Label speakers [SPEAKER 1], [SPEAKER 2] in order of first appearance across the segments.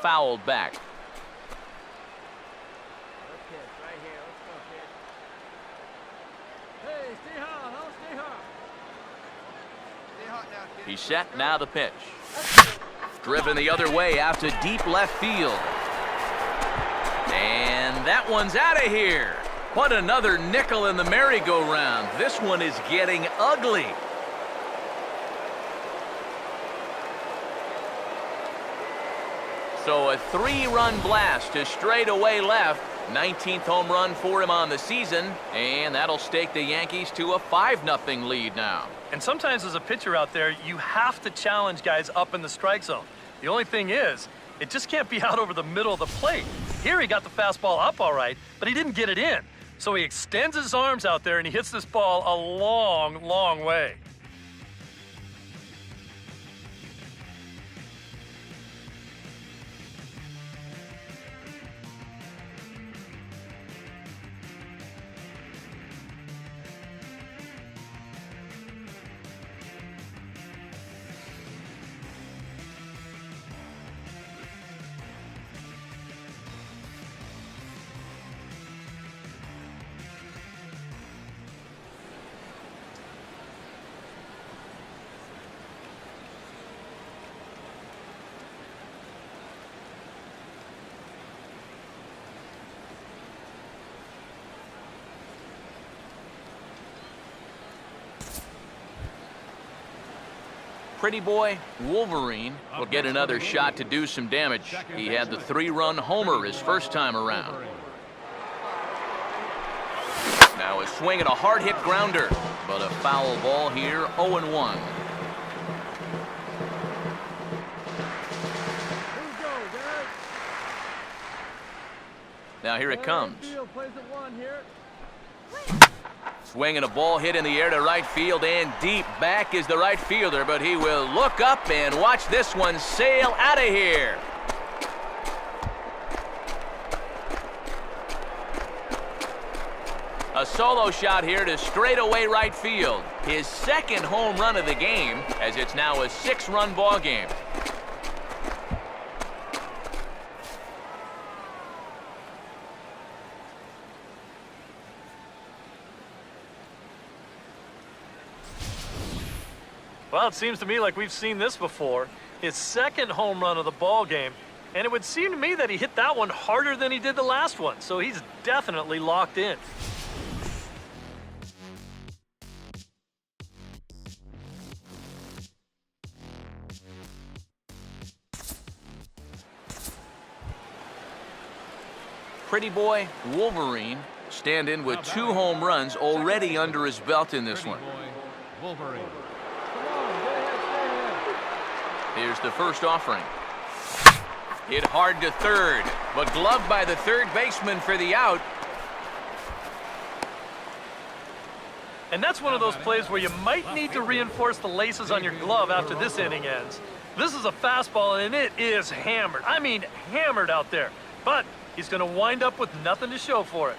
[SPEAKER 1] fouled back. He's set, now the pitch. Driven the other way out to deep left field. And that one's out of here. What another nickel in the merry-go-round. This one is getting ugly. So a 3-run blast to straightaway left. 19th home run for him on the season, and that'll stake the Yankees to a 5-0 lead now.
[SPEAKER 2] And sometimes as a pitcher out there, you have to challenge guys up in the strike zone. The only thing is, it just can't be out over the middle of the plate. Here he got the fastball up all right, but he didn't get it in. So he extends his arms out there and he hits this ball a long, long way.
[SPEAKER 1] Pretty boy Wolverine will get another shot to do some damage. He had the 3-run homer his first time around. Now a swing and a hard hit grounder, but a foul ball here, 0-1. Now here it comes. Swing and a ball hit in the air to right field, and deep back is the right fielder, but he will look up and watch this one sail out of here. A solo shot here to straightaway right field. His second home run of the game, as it's now a 6-run ball game.
[SPEAKER 2] Well, it seems to me like we've seen this before. His second home run of the ball game, and it would seem to me that he hit that one harder than he did the last one, so he's definitely locked in.
[SPEAKER 1] Pretty boy Wolverine stand in with 2 home runs already under his belt in this one.
[SPEAKER 3] Wolverine.
[SPEAKER 1] Here's the first offering. Hit hard to third, but gloved by the third baseman for the out.
[SPEAKER 2] And that's one of those plays where you might need to reinforce the laces on your glove after this inning ends. This is a fastball, and it is hammered. I mean, hammered out there. But he's going to wind up with nothing to show for it.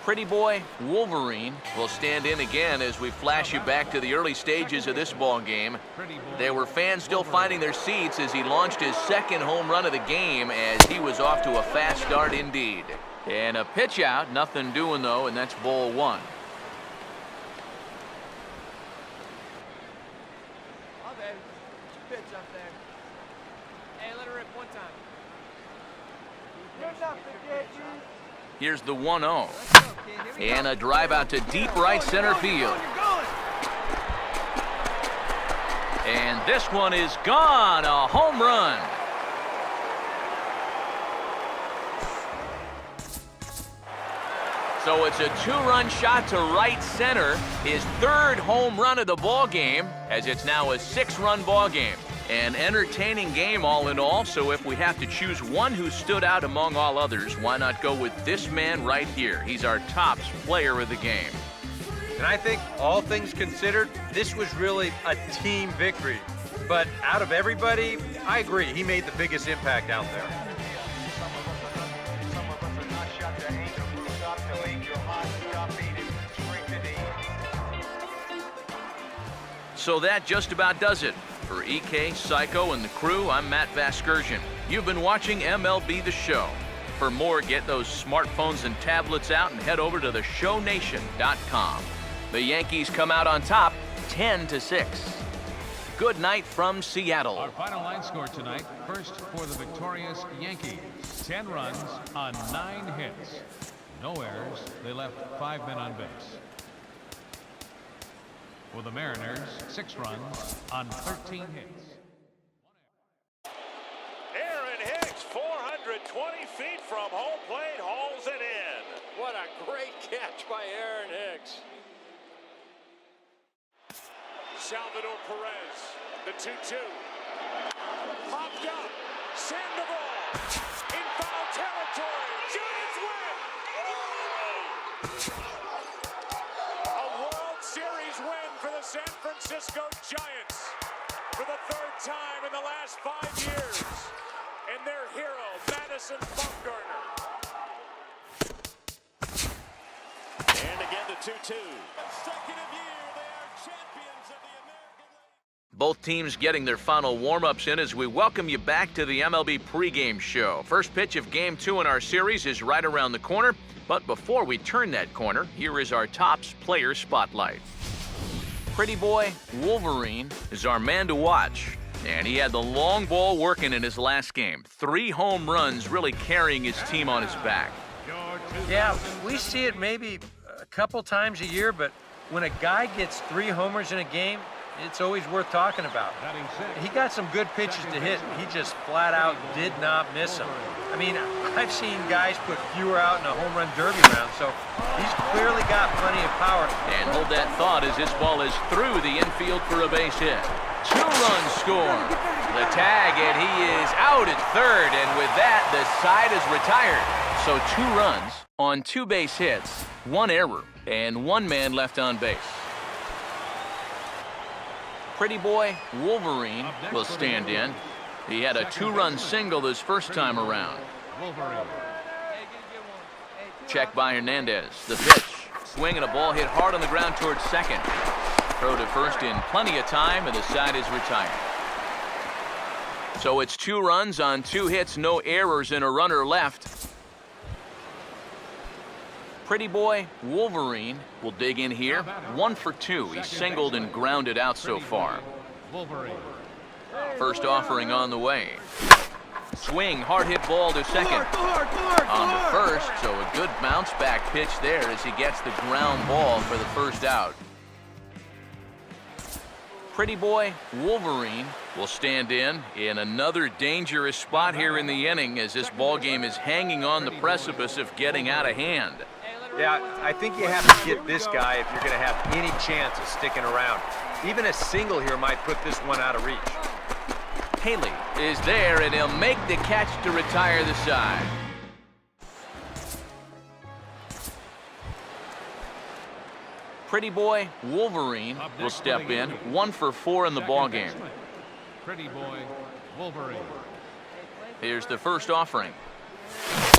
[SPEAKER 1] Pretty boy Wolverine will stand in again as we flash you back to the early stages of this ball game. There were fans still finding their seats as he launched his second home run of the game, as he was off to a fast start indeed. And a pitch out, nothing doing though, and that's ball 1.
[SPEAKER 4] Pitch up there. Hey, let her rip one time.
[SPEAKER 1] Here's the 1-0. And a drive out to deep right center field. And this one is gone, a home run. So it's a 2-run shot to right center, his 3rd home run of the ball game, as it's now a 6-run ball game. An entertaining game all in all, so if we have to choose one who stood out among all others, why not go with this man right here? He's our tops player of the game.
[SPEAKER 5] And I think, all things considered, this was really a team victory. But out of everybody, I agree, he made the biggest impact out there.
[SPEAKER 3] up to leave you hot, stuffy, and spring to
[SPEAKER 1] So that just about does it. For EK, Psycho, and the crew, I'm Matt Vasgersian. You've been watching MLB The Show. For more, get those smartphones and tablets out and head over to theshownation.com. The Yankees come out on top, 10-6. Good night from Seattle.
[SPEAKER 6] Our final line score tonight, first for the victorious Yankees. 10 runs on 9 hits. No errors. They left 5 men on base. For the Mariners, 6 runs on 13 hits.
[SPEAKER 7] Aaron Hicks, 420 feet from home plate, hauls it in.
[SPEAKER 8] What a great catch by Aaron Hicks.
[SPEAKER 7] Salvador Perez, the 2-2. Popped up, Sandoval, in foul territory, Giants win! A World Series win for the San Francisco Giants for the 3rd time in the last 5 years. And their hero, Madison Bumgarner. And again the 2-2. Consecutive year, they are champions of the American League.
[SPEAKER 1] Both teams getting their final warm-ups in as we welcome you back to the MLB pregame show. First pitch of Game 2 in our series is right around the corner. But before we turn that corner, here is our Topps Player Spotlight. Pretty Boy Wolverine is our man to watch. And he had the long ball working in his last game. 3 home runs really carrying his team on his back.
[SPEAKER 5] Yeah, we see it maybe a couple times a year, but when a guy gets 3 homers in a game, it's always worth talking about. He got some good pitches to hit. He just flat out did not miss them. I mean, I've seen guys put fewer out in a home run derby round, so he's clearly got plenty of power.
[SPEAKER 1] And hold that thought as this ball is through the infield for a base hit. 2 runs scored. The tag, and he is out at third, and with that, the side is retired. So 2 runs on 2 base hits, 1 error, and 1 man left on base. Pretty Boy Wolverine will stand in. He had a 2-run single his first time around. Check by Hernandez. The pitch. Swing and a ball hit hard on the ground towards second. Throw to first in plenty of time, and the side is retired. So it's 2 runs on 2 hits, no errors, and a runner left. Pretty Boy Wolverine will dig in here. 1 for 2. He's singled and grounded out so far. First offering on the way. Swing, hard hit ball to second. On to first, so a good bounce back pitch there as he gets the ground ball for the first out. Pretty Boy Wolverine will stand in another dangerous spot here in the inning as this ball game is hanging on the precipice of getting out of hand.
[SPEAKER 5] Yeah, I think you have to get this guy if you're going to have any chance of sticking around. Even a single here might put this one out of reach.
[SPEAKER 1] Haley is there, and he'll make the catch to retire the side. Pretty Boy Wolverine will step in. 1 for 4 in the ballgame.
[SPEAKER 6] Pretty Boy Wolverine.
[SPEAKER 1] Here's the first offering.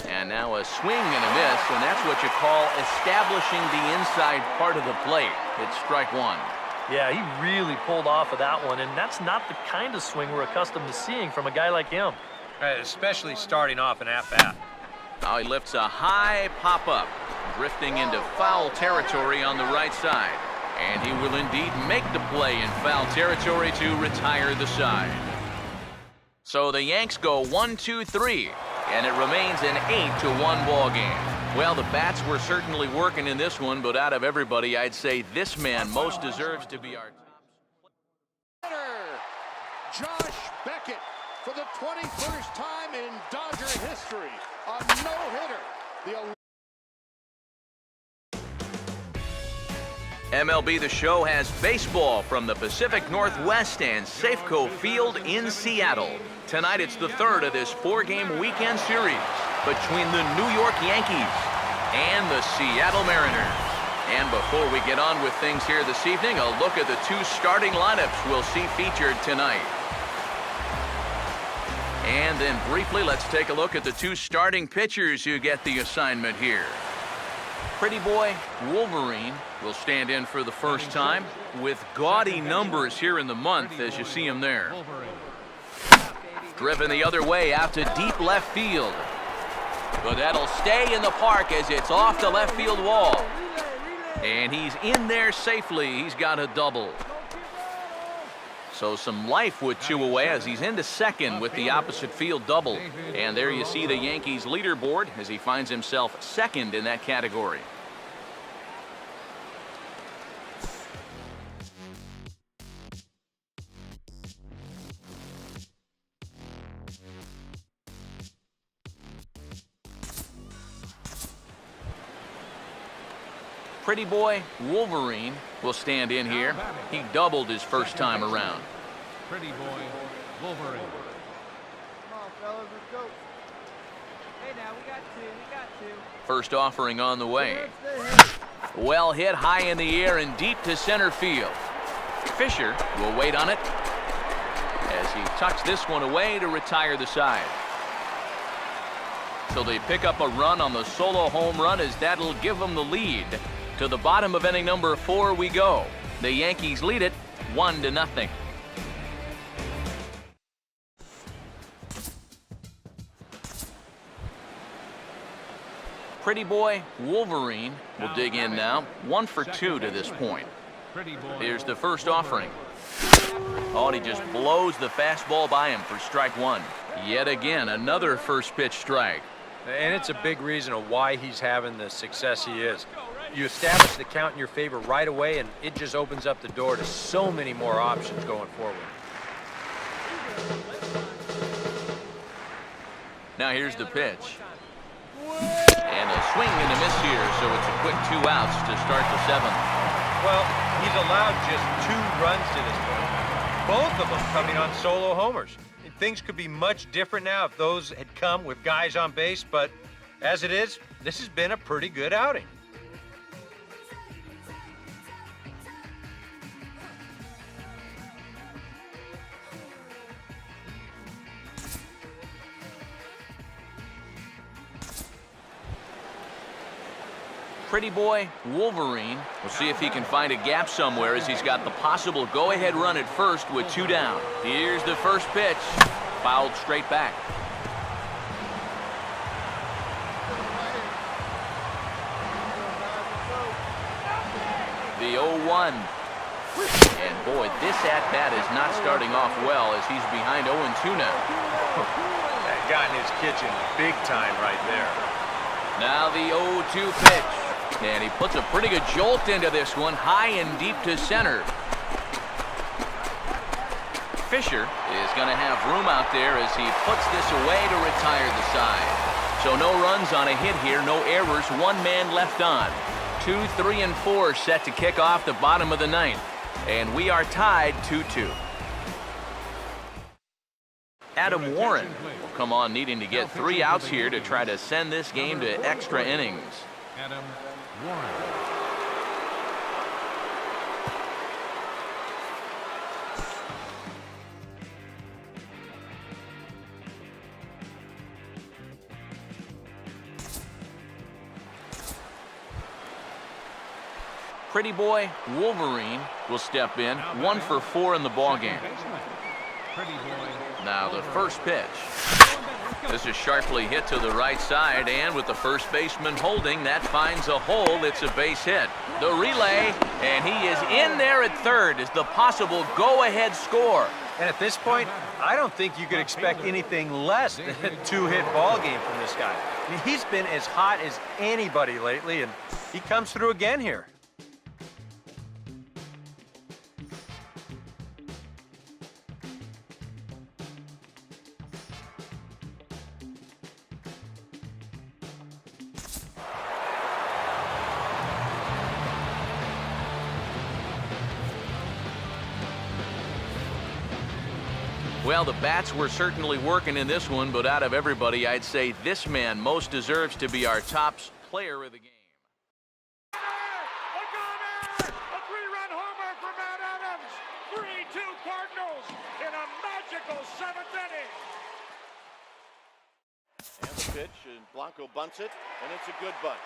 [SPEAKER 1] And now a swing and a miss, and that's what you call establishing the inside part of the plate. It's strike 1.
[SPEAKER 2] Yeah, he really pulled off of that one, and that's not the kind of swing we're accustomed to seeing from a guy like him.
[SPEAKER 5] Especially starting off an at-bat.
[SPEAKER 1] Now he lifts a high pop-up, drifting into foul territory on the right side. And he will indeed make the play in foul territory to retire the side. So the Yanks go 1-2-3, and it remains an 8-1 ball game. Well, the bats were certainly working in this one, but out of everybody, I'd say this man most deserves to be our top.
[SPEAKER 9] Josh Beckett, for the 21st time in Dodger history, a no-hitter.
[SPEAKER 1] MLB The Show has baseball from the Pacific Northwest and Safeco Field in Seattle. Tonight, it's the 3rd of this 4-game weekend series between the New York Yankees and the Seattle Mariners. And before we get on with things here this evening, a look at the 2 starting lineups we'll see featured tonight. And then briefly, let's take a look at the 2 starting pitchers who get the assignment here. Pretty boy Wolverine will stand in for the first time with gaudy numbers here in the month, as you see him there. Driven the other way out to deep left field. But that'll stay in the park as it's off the left field wall. And he's in there safely. He's got a double. So some life with two away as he's into second with the opposite field double. And there you see the Yankees leaderboard as he finds himself second in that category. Pretty boy Wolverine will stand in here. He doubled his first time around.
[SPEAKER 6] Pretty boy Wolverine.
[SPEAKER 4] Come on, fellas, let's go. Hey, now, we got two.
[SPEAKER 1] First offering on the way. Well hit high in the air and deep to center field. Fisher will wait on it as he tucks this one away to retire the side. So they pick up a run on the solo home run as that'll give them the lead. To the bottom of inning number 4 we go. The Yankees lead it 1-0. Pretty boy Wolverine will dig in now. 1 for 2 to this point. Here's the first offering. Oh, and he just blows the fastball by him for strike 1. Yet again, another first pitch strike.
[SPEAKER 5] And it's a big reason of why he's having the success he is. You establish the count in your favor right away, and it just opens up the door to so many more options going forward.
[SPEAKER 1] Now here's the pitch. And a swing and a miss here, so it's a quick 2 outs to start the 7th.
[SPEAKER 5] Well, he's allowed just 2 runs to this point, both of them coming on solo homers. Things could be much different now if those had come with guys on base, but as it is, this has been a pretty good outing.
[SPEAKER 1] Pretty boy Wolverine will see if he can find a gap somewhere as he's got the possible go-ahead run at first with 2 down. Here's the first pitch. Fouled straight back. The 0-1. And boy, this at-bat is not starting off well as he's behind 0-2 now.
[SPEAKER 5] That got in his kitchen big time right there.
[SPEAKER 1] Now the 0-2 pitch. And he puts a pretty good jolt into this one, high and deep to center. Fisher is going to have room out there as he puts this away to retire the side. So no runs on a hit here, no errors, 1 man left on. 2, 3, and 4 set to kick off the bottom of the 9th. And we are tied 2-2. Adam Warren will come on needing to get 3 outs here to try to send this game to extra innings.
[SPEAKER 6] Adam Warren.
[SPEAKER 1] Pretty boy Wolverine will step in. 1 for 4 in the ballgame. Now the first pitch. This is sharply hit to the right side, and with the first baseman holding, that finds a hole. It's a base hit. The relay, and he is in there at third as the possible go-ahead score.
[SPEAKER 5] And at this point, I don't think you could expect anything less than a 2-hit ball game from this guy. I mean, he's been as hot as anybody lately, and he comes through again here.
[SPEAKER 1] Well, the bats were certainly working in this one, but out of everybody, I'd say this man most deserves to be our top player of the game.
[SPEAKER 7] A 3-run homer for Matt Adams. 3-2 Cardinals in a magical 7th inning.
[SPEAKER 10] And the pitch, and Blanco bunts it, and it's a good bunt.